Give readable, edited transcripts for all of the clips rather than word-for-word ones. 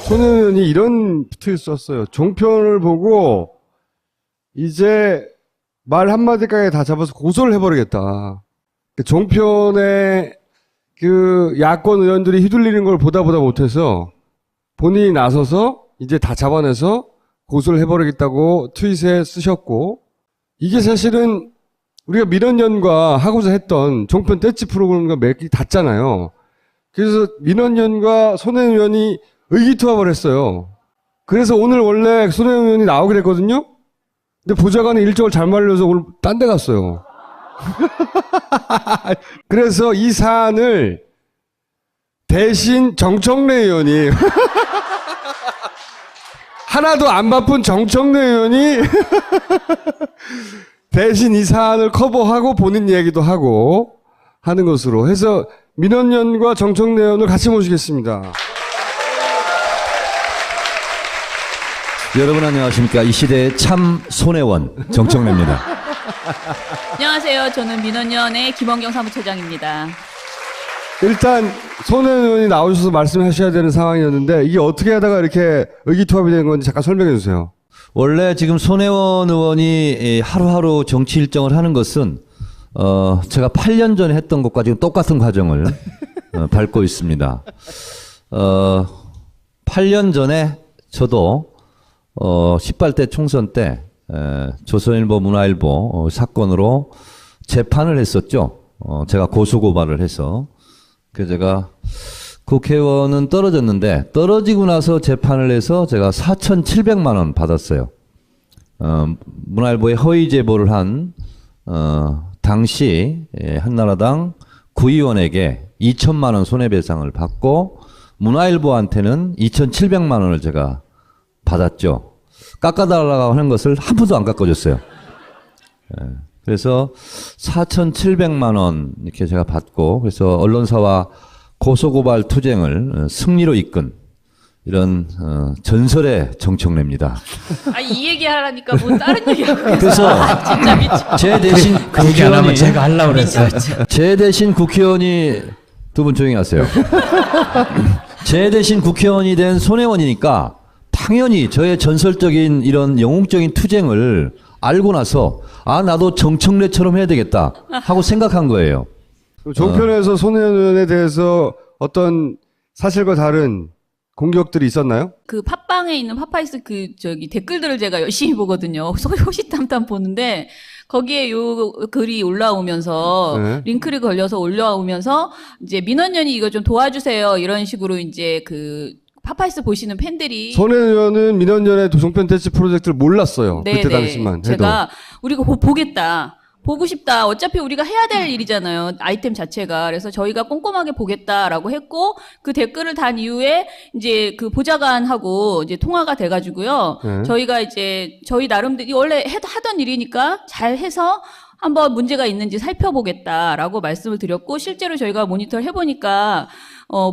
손혜원이 이런 트윗 썼어요. 종편을 보고 이제 말 한마디까지 다 잡아서 고소를 해버리겠다. 종편에 그 야권 의원들이 휘둘리는 걸 보다 못해서 본인이 나서서 이제 다 잡아내서 고소를 해버리겠다고 트윗에 쓰셨고, 이게 사실은 우리가 민원연과 하고자 했던 종편 떼치 프로그램과 맥이 닿잖아요. 그래서 민원연과 손혜원 의원이 의기투합을 했어요. 그래서 오늘 원래 손혜원 의원이 나오기로 했거든요. 근데 보좌관이 일정을 잘못 알려서 오늘 딴 데 갔어요. 그래서 이 사안을 대신 정청래 의원이 하나도 안 바쁜 정청래 의원이 대신 이 사안을 커버하고 본인 얘기도 하고 하는 것으로 해서 민원연과 정청래 의원을 같이 모시겠습니다. 여러분 안녕하십니까. 이 시대의 참 손혜원 정청래입니다. 안녕하세요. 저는 민원연의 김원경 사무처장입니다. 일단 손혜원 의원이 나오셔서 말씀하셔야 되는 상황이었는데 이게 어떻게 하다가 이렇게 의기투합이 된 건지 잠깐 설명해 주세요. 원래 지금 손혜원 의원이 하루하루 정치 일정을 하는 것은 제가 8년 전에 했던 것과 지금 똑같은 과정을 밟고 있습니다. 8년 전에 저도 18대 총선 때 조선일보 문화일보 사건으로 재판을 했었죠. 제가 고소고발을 해서. 그래서 제가 국회의원은 떨어졌는데 떨어지고 나서 재판을 해서 제가 4,700만 원 받았어요. 문화일보에 허위 제보를 한 당시 한나라당 구의원에게 2천만 원 손해배상을 받고 문화일보한테는 2,700만 원을 제가 받았죠. 깎아달라고 하는 것을 한 푼도 안 깎아줬어요. 그래서 4,700만 원 이렇게 제가 받고, 그래서 언론사와 고소고발 투쟁을 승리로 이끈 이런 전설의 정청래입니다. 아, 이 얘기 하라니까 뭐 다른 얘기하고 그래서 진짜 미쳐. 제 대신 그 얘기 안 하면 제가 하려고 그랬어요. 제 대신 국회의원이, 두 분 조용히 하세요. 제 대신 국회의원이 된 손혜원이니까 당연히 저의 전설적인 이런 영웅적인 투쟁을 알고 나서 아 나도 정청래처럼 해야 되겠다 하고 생각한 거예요. 종편에서 손혜원 의원에 대해서 어떤 사실과 다른 공격들이 있었나요? 그 팟빵에 있는 팟파이스 그 저기 댓글들을 제가 열심히 보거든요. 호시탐탐 보는데 거기에 요 글이 올라오면서 네. 링크를 걸려서 올라오면서 이제 민원연이 이거 좀 도와주세요 이런 식으로 이제 그 팟파이스 보시는 팬들이 손혜원 의원은 민원연의 종편 떼치 프로젝트를 몰랐어요. 네, 그때 네. 당시만 해도. 제가 우리가 보겠다. 보고 싶다. 어차피 우리가 해야 될 일이잖아요. 아이템 자체가. 그래서 저희가 꼼꼼하게 보겠다라고 했고, 그 댓글을 단 이후에 이제 그 보좌관하고 이제 통화가 돼가지고요. 네. 저희가 이제 저희 나름대로 원래 하던 일이니까 잘 해서 한번 문제가 있는지 살펴보겠다라고 말씀을 드렸고, 실제로 저희가 모니터를 해보니까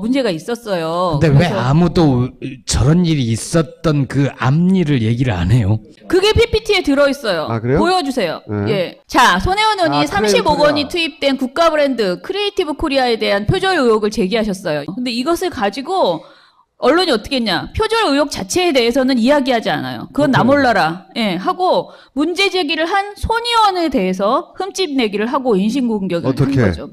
문제가 있었어요. 근데 왜 아무도 저런 일이 있었던 그 앞일을 얘기를 안 해요? 그게 PPT에 들어있어요. 아, 그래요? 보여주세요. 네. 예. 자, 손혜원 의원이 크리에이티브 30억 원이 코리아. 투입된 국가 브랜드 크리에이티브 코리아에 대한 표절 의혹을 제기하셨어요. 근데 이것을 가지고 언론이 어떻게 했냐. 표절 의혹 자체에 대해서는 이야기하지 않아요. 그건 나 몰라라. 예, 하고 문제 제기를 한 손 의원에 대해서 흠집 내기를 하고 인신공격을 한 어떻게? 거죠.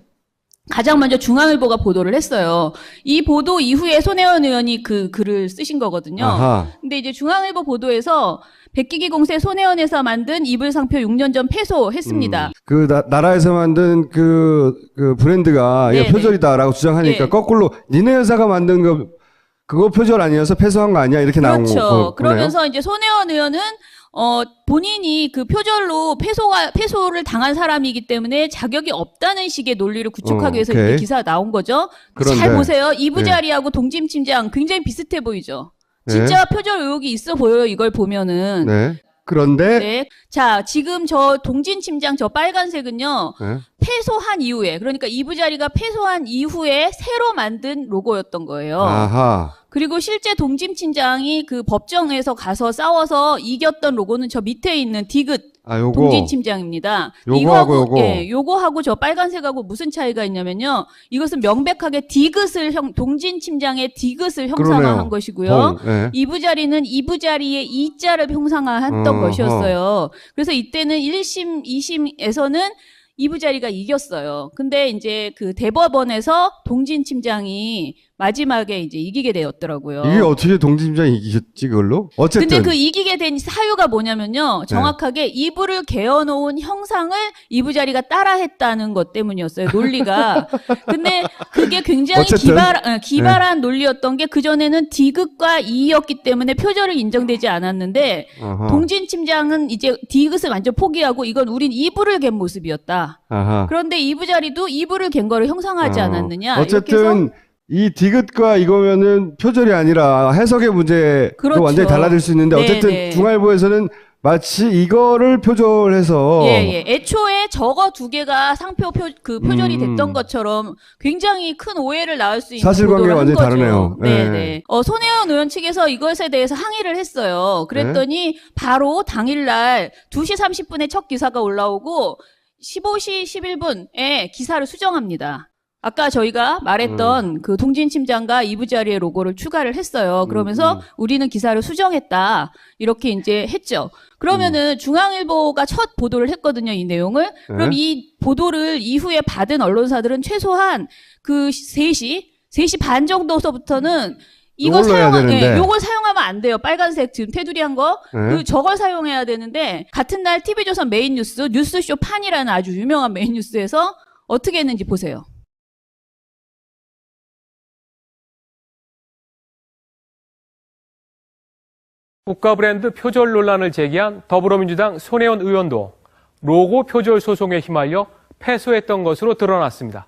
가장 먼저 중앙일보가 보도를 했어요. 이 보도 이후에 손혜원 의원이 그 글을 쓰신 거거든요. 아하. 근데 이제 중앙일보 보도에서 백기기 공세 손혜원에서 만든 이불상표 6년 전 패소했습니다. 그 나라에서 만든 그 브랜드가 이거 네, 표절이다라고 주장하니까 네. 거꾸로 니네 회사가 만든 그거 표절 아니어서 패소한 거 아니야 이렇게 나온 거. 그렇죠. 그러면서 이제 손혜원 의원은 본인이 그 표절로 패소를 당한 사람이기 때문에 자격이 없다는 식의 논리를 구축하기 위해서 오케이. 이렇게 기사가 나온 거죠. 그런데, 잘 보세요. 이부자리하고 동짐침장 굉장히 비슷해 보이죠. 진짜 표절 의혹이 있어 보여요. 이걸 보면은. 네. 그런데 네. 자, 지금 저 동진침장 저 빨간색은요. 네. 패소한 이후에, 그러니까 이부자리가 패소한 이후에 새로 만든 로고였던 거예요. 아하. 그리고 실제 동진팀장이 그 법정에서 가서 싸워서 이겼던 로고는 저 밑에 있는 디귿 아, 요거. 동진팀장입니다. 요거하고 요거. 예, 요거하고 저 빨간색하고 무슨 차이가 있냐면요. 이것은 명백하게 동진팀장의 디귿을 형상화한 그러네요. 것이고요. 예. 이부자리는 이부자리의 이자를 형상화했던 것이었어요. 그래서 이때는 1심, 2심에서는 이부자리가 이겼어요. 근데 이제 그 대법원에서 동진팀장이 마지막에 이제 이기게 되었더라고요. 이게 어떻게 동진팀장이 이기셨지, 그걸로? 어쨌든. 근데 그 이기게 된 사유가 뭐냐면요. 정확하게 이부를 개어놓은 형상을 이부자리가 따라했다는 것 때문이었어요. 논리가. 근데 그게 굉장히 어쨌든. 기발한 논리였던 게 그전에는 디귿과 이였기 때문에 표절을 인정되지 않았는데 아하. 동진팀장은 이제 디귿을 완전 포기하고 이건 우린 이부를 갠 모습이었다. 아하. 그런데 이부자리도 이부를 갠 거를 형상하지 않았느냐. 이렇게 해서 어쨌든 이 디귿과 이거면은 표절이 아니라 해석의 문제도 그렇죠. 완전히 달라질 수 있는데 네, 어쨌든 네. 중앙일보에서는 마치 이거를 표절해서 예. 애초에 저거 두 개가 표절이 음. 됐던 것처럼 굉장히 큰 오해를 낳을 수 있는 사실관계가 보도를 한 완전히 거죠. 다르네요. 네네. 예. 손혜원 의원 측에서 이것에 대해서 항의를 했어요. 그랬더니 바로 당일날 2시 30분에 첫 기사가 올라오고 15시 11분에 기사를 수정합니다. 아까 저희가 말했던 그 동진팀장과 이부자리의 로고를 추가를 했어요. 그러면서 우리는 기사를 수정했다. 이렇게 이제 했죠. 그러면은 중앙일보가 첫 보도를 했거든요, 이 내용을. 그럼 이 보도를 이후에 받은 언론사들은 최소한 그 3시 반 정도서부터는 이거 요걸로 해야 되는데. 요걸 사용하면 안 돼요. 빨간색 지금 테두리 한 거. 네. 저걸 사용해야 되는데 같은 날 TV조선 메인 뉴스쇼 판이라는 아주 유명한 메인 뉴스에서 어떻게 했는지 보세요. 국가 브랜드 표절 논란을 제기한 더불어민주당 손혜원 의원도 로고 표절 소송에 휘말려 패소했던 것으로 드러났습니다.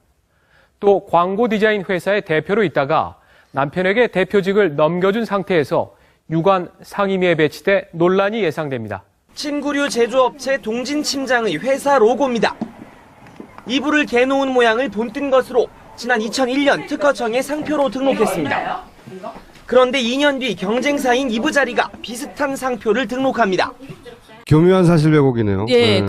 또 광고 디자인 회사의 대표로 있다가 남편에게 대표직을 넘겨준 상태에서 유관 상임위에 배치돼 논란이 예상됩니다. 침구류 제조업체 동진침장의 회사 로고입니다. 이불을 개놓은 모양을 본뜬 것으로 지난 2001년 특허청에 상표로 등록했습니다. 그런데 2년 뒤 경쟁사인 이부자리가 비슷한 상표를 등록합니다. 교묘한 사실 왜곡이네요. 예,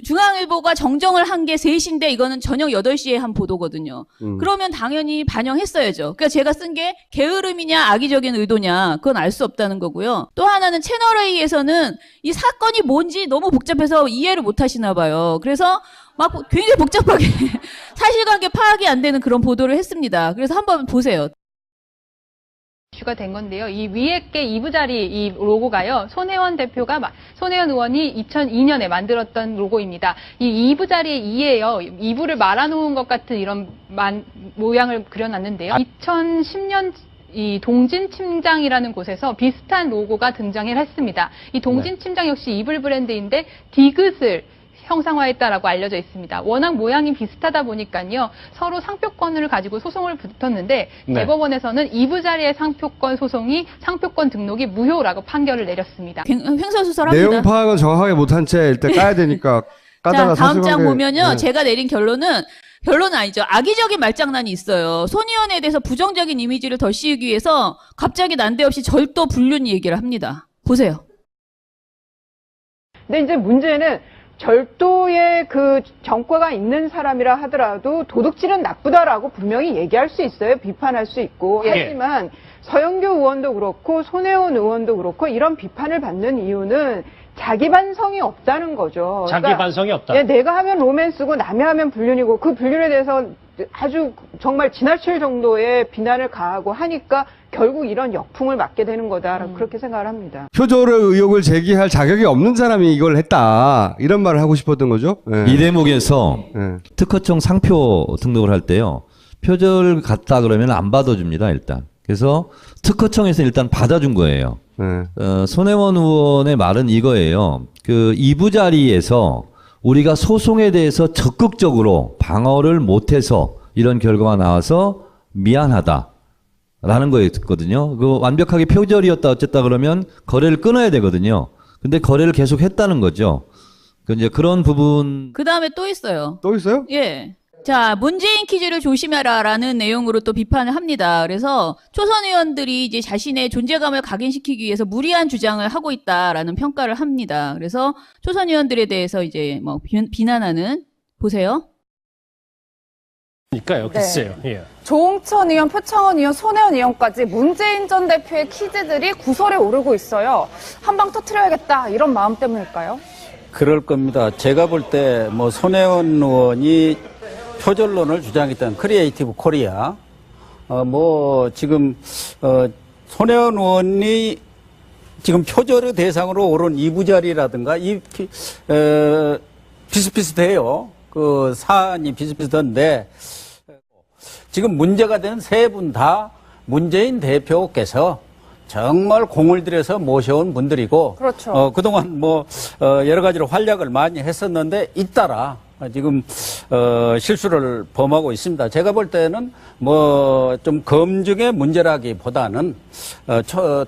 중앙일보가 정정을 한 게 3시인데 이거는 저녁 8시에 한 보도거든요. 그러면 당연히 반영했어야죠. 그러니까 제가 쓴 게 게으름이냐 악의적인 의도냐 그건 알 수 없다는 거고요. 또 하나는 채널A에서는 이 사건이 뭔지 너무 복잡해서 이해를 못 하시나 봐요. 그래서 막 굉장히 복잡하게 사실관계 파악이 안 되는 그런 보도를 했습니다. 그래서 한번 보세요. 이슈가 된 건데요. 이 위에 게 이부자리 이 로고가요. 손혜원 의원이 2002년에 만들었던 로고입니다. 이 이부자리의 이에요. 이부를 말아놓은 것 같은 이런 모양을 그려놨는데요. 2010년 이 동진침장이라는 곳에서 비슷한 로고가 등장을 했습니다. 이 동진침장 역시 이불 브랜드인데 디귿을 형상화했다라고 알려져 있습니다. 워낙 모양이 비슷하다 보니까요. 서로 상표권을 가지고 소송을 붙었는데 대법원에서는 이부자리의 상표권 등록이 무효라고 판결을 내렸습니다. 횡설수설합니다. 내용 파악은 정확하게 못한 채 일단 까야 되니까 까다가 자, 다음 장 사실관계- 보면요. 네. 제가 내린 결론은 아니죠. 악의적인 말장난이 있어요. 손 의원에 대해서 부정적인 이미지를 더 씌우기 위해서 갑자기 난데없이 절도 불륜 얘기를 합니다. 보세요. 근데 이제 문제는 절도의 그 전과가 있는 사람이라 하더라도 도둑질은 나쁘다라고 분명히 얘기할 수 있어요. 비판할 수 있고. 하지만 서영교 의원도 그렇고 손혜원 의원도 그렇고 이런 비판을 받는 이유는 자기 반성이 없다는 거죠. 자기 반성이 없다. 예, 내가 하면 로맨스고 남이 하면 불륜이고 그 불륜에 대해서 아주 정말 지나칠 정도의 비난을 가하고 하니까 결국 이런 역풍을 맞게 되는 거다라고 그렇게 생각을 합니다. 표절의 의혹을 제기할 자격이 없는 사람이 이걸 했다. 이런 말을 하고 싶었던 거죠. 예. 이 대목에서 예. 특허청 상표 등록을 할 때요. 표절 같다 그러면 안 받아줍니다, 일단. 그래서 특허청에서 일단 받아준 거예요. 예. 손혜원 의원의 말은 이거예요. 그 이부자리에서 우리가 소송에 대해서 적극적으로 방어를 못해서 이런 결과가 나와서 미안하다. 라는 거였거든요. 그 완벽하게 표절이었다 어쨌다 그러면 거래를 끊어야 되거든요. 근데 거래를 계속 했다는 거죠. 이제 그런 부분. 그 다음에 또 있어요. 또 있어요? 예. 자, 문재인 퀴즈를 조심해라라는 내용으로 또 비판을 합니다. 그래서 초선 의원들이 이제 자신의 존재감을 각인시키기 위해서 무리한 주장을 하고 있다라는 평가를 합니다. 그래서 초선 의원들에 대해서 이제 뭐 비난하는 보세요. 그러니까요, 글쎄요. 예. 조홍천 의원, 표창원 의원, 손혜원 의원까지 문재인 전 대표의 퀴즈들이 구설에 오르고 있어요. 한 방 터트려야겠다 이런 마음 때문일까요? 그럴 겁니다. 제가 볼 때 뭐 손혜원 의원이 표절론을 주장했던 크리에이티브 코리아, 손혜원 의원이 지금 표절의 대상으로 오른 이부자리라든가 비슷비슷해요. 그 사안이 비슷비슷한데 지금 문제가 된 세 분 다 문재인 대표께서 정말 공을 들여서 모셔온 분들이고, 그렇죠. 그동안 여러 가지로 활약을 많이 했었는데 잇따라 지금 실수를 범하고 있습니다. 제가 볼 때는 좀 검증의 문제라기보다는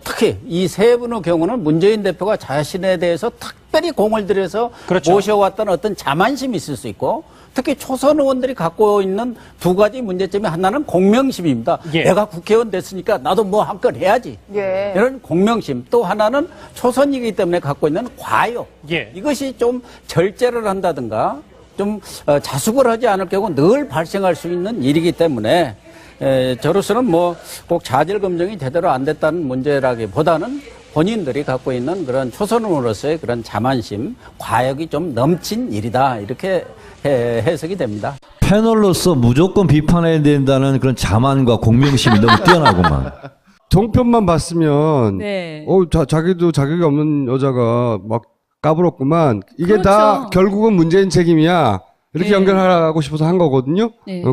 특히 이 세 분의 경우는 문재인 대표가 자신에 대해서 특별히 공을 들여서 그렇죠. 모셔왔던 어떤 자만심이 있을 수 있고, 특히 초선 의원들이 갖고 있는 두 가지 문제점이 하나는 공명심입니다. 예. 내가 국회의원 됐으니까 나도 뭐 한 건 해야지. 예. 이런 공명심. 또 하나는 초선이기 때문에 갖고 있는 과욕. 예. 이것이 좀 절제를 한다든가 좀 자숙을 하지 않을 경우 늘 발생할 수 있는 일이기 때문에 저로서는 꼭 자질 검증이 제대로 안 됐다는 문제라기보다는 본인들이 갖고 있는 그런 초선으로서의 그런 자만심, 과욕이 좀 넘친 일이다. 이렇게 해석이 됩니다. 패널로서 무조건 비판해야 된다는 그런 자만과 공명심이 너무 뛰어나구만. 종편만 봤으면 네. 자기도 자격이 없는 여자가 막 까불었구만. 이게 그렇죠. 다 결국은 문재인 책임이야. 이렇게 네. 연결하고 싶어서 한 거거든요. 네.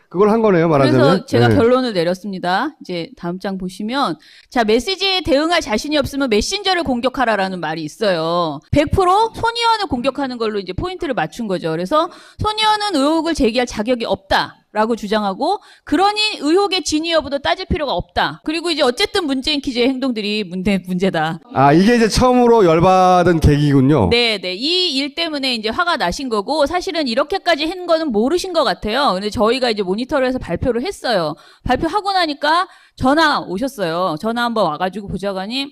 그걸 한 거네요, 말하자면. 그래서 제가 네. 결론을 내렸습니다. 이제 다음 장 보시면, 자, 메시지에 대응할 자신이 없으면 메신저를 공격하라라는 말이 있어요. 100% 손의원을 공격하는 걸로 이제 포인트를 맞춘 거죠. 그래서 손의원은 의혹을 제기할 자격이 없다. 라고 주장하고, 그러니 의혹의 진위 여부도 따질 필요가 없다. 그리고 이제 어쨌든 문재인 퀴즈의 행동들이 문제다. 이게 이제 처음으로 열받은 계기군요. 네. 이 일 때문에 이제 화가 나신 거고, 사실은 이렇게까지 한 거는 모르신 것 같아요. 근데 저희가 이제 모니터를 해서 발표를 했어요. 발표하고 나니까 전화 오셨어요. 전화 한번 와가지고 보좌관이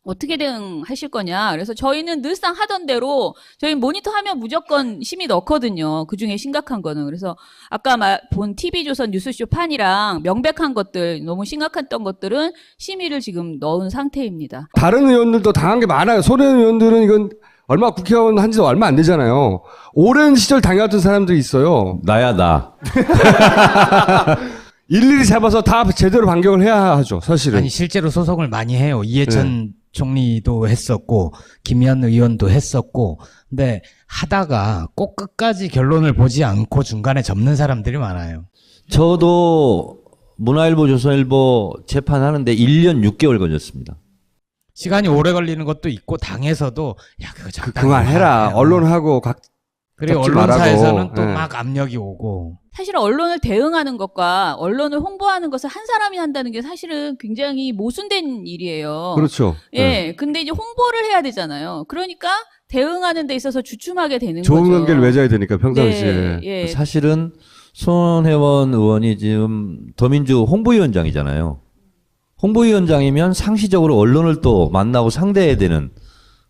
어떻게 대응하실 거냐. 그래서 저희는 늘상 하던 대로 저희 모니터 하면 무조건 심의 넣거든요. 그중에 심각한 거는. 그래서 아까 본 TV조선 뉴스쇼 판이랑 명백한 것들, 너무 심각했던 것들은 심의를 지금 넣은 상태입니다. 다른 의원들도 당한 게 많아요. 손혜원 의원들은 이건 국회의원 한 지도 얼마 안 되잖아요. 오랜 시절 당해왔던 사람들이 있어요. 나야, 나. 일일이 잡아서 다 제대로 반격을 해야 하죠, 사실은. 아니 실제로 소송을 많이 해요. 이해찬 총리도 했었고 김의원 의원도 했었고, 근데 하다가 꼭 끝까지 결론을 보지 않고 중간에 접는 사람들이 많아요. 저도 문화일보, 조선일보 재판하는데 1년 6개월 걸렸습니다. 시간이 오래 걸리는 것도 있고 당에서도 야 그거 적당히 그만해라. 해라. 언론하고 그리고 잡지 언론사에서는 말라고. 또 네. 막 압력이 오고. 사실 언론을 대응하는 것과 언론을 홍보하는 것을 한 사람이 한다는 게 사실은 굉장히 모순된 일이에요. 그렇죠. 예. 근데 이제 홍보를 해야 되잖아요. 그러니까 대응하는 데 있어서 주춤하게 되는 좋은 거죠. 관계를 맺어야 되니까 평상시에. 네, 예. 사실은 손혜원 의원이 지금 더민주 홍보위원장이잖아요. 홍보위원장이면 상시적으로 언론을 또 만나고 상대해야 되는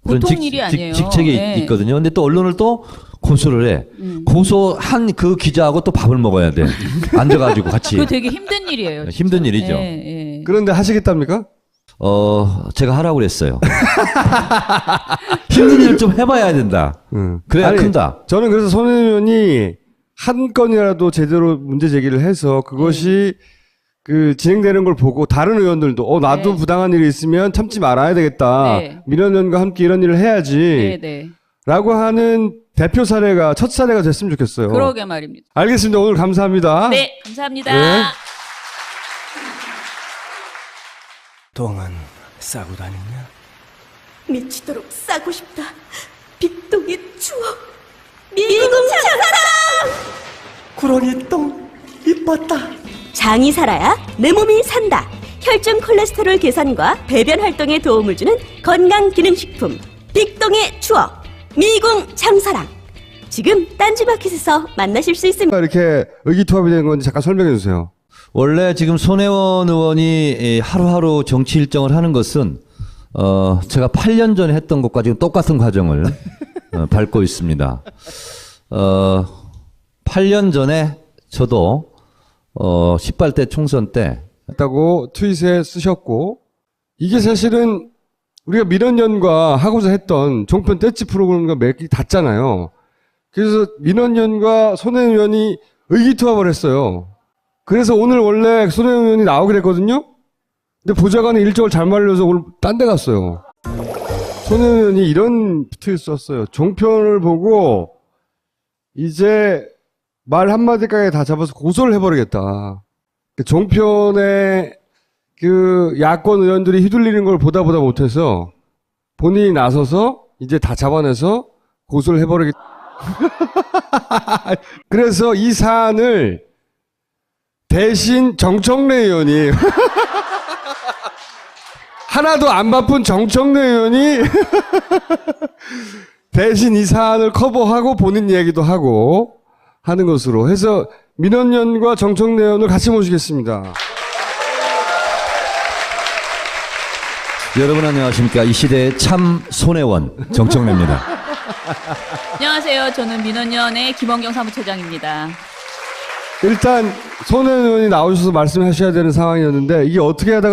그런 보통 일이 아니에요. 직책이 네. 있거든요. 근데 또 언론을 또 고소를 해. 고소한 그 기자하고 또 밥을 먹어야 돼. 앉아가지고 같이. 그거 되게 힘든 일이에요. 진짜. 힘든 일이죠. 예. 그런데 하시겠답니까? 제가 하라고 그랬어요. 힘든 일을 좀 해봐야 된다. 그래야 아니, 큰다. 저는 그래서 손 의원이 한 건이라도 제대로 문제 제기를 해서 그것이 진행되는 걸 보고 다른 의원들도 나도 네. 부당한 일이 있으면 참지 말아야 되겠다. 네. 민원연과 함께 이런 일을 해야지. 네. 라고 하는 대표 사례가 첫 사례가 됐으면 좋겠어요. 그러게 말입니다. 알겠습니다. 오늘 감사합니다. 네, 감사합니다. 네. 똥은 싸고 다니냐? 미치도록 싸고 싶다. 빅동의 추억. 미궁 장사랑! 구렁이 똥 이뻤다. 장이 살아야 내 몸이 산다. 혈중 콜레스테롤 개선과 배변 활동에 도움을 주는 건강기능식품 빅동의 추억. 미궁 장사랑. 지금 딴지마켓에서 만나실 수 있습니다. 이렇게 의기투합이 된 건지 잠깐 설명해 주세요. 원래 지금 손혜원 의원이 하루하루 정치 일정을 하는 것은 제가 8년 전에 했던 것과 지금 똑같은 과정을 밟고 있습니다. 8년 전에 저도 18대 총선 때 했다고 트윗에 쓰셨고, 이게 사실은 우리가 민원연과 하고자 했던 종편 떼치 프로그램과 맥이 닿잖아요. 그래서 민원연과 손혜원 의원이 의기투합을 했어요. 그래서 오늘 원래 손혜원 의원이 나오기로 했거든요. 근데 보좌관이 일정을 잘 말려서 오늘 딴 데 갔어요. 손혜원 의원이 이런 트윗 썼어요. 종편을 보고 이제 말 한마디까지 다 잡아서 고소를 해버리겠다. 종편에 그 야권 의원들이 휘둘리는 걸 보다 못해서 본인이 나서서 이제 다 잡아내서 고소를 해버리겠다. 그래서 이 사안을 대신 정청래 의원이 하나도 안 바쁜 정청래 의원이 대신 이 사안을 커버하고 본인 얘기도 하고 하는 것으로 해서 민원연과 정청래 의원을 같이 모시겠습니다. 여러분 안녕하십니까. 이 시대의 참 손혜원 정청래입니다. 안녕하세요. 저는 민원연의 김원경 사무처장입니다. 일단 손혜원 의원이 나오셔서 말씀하셔야 되는 상황이었는데 이게 어떻게 하다가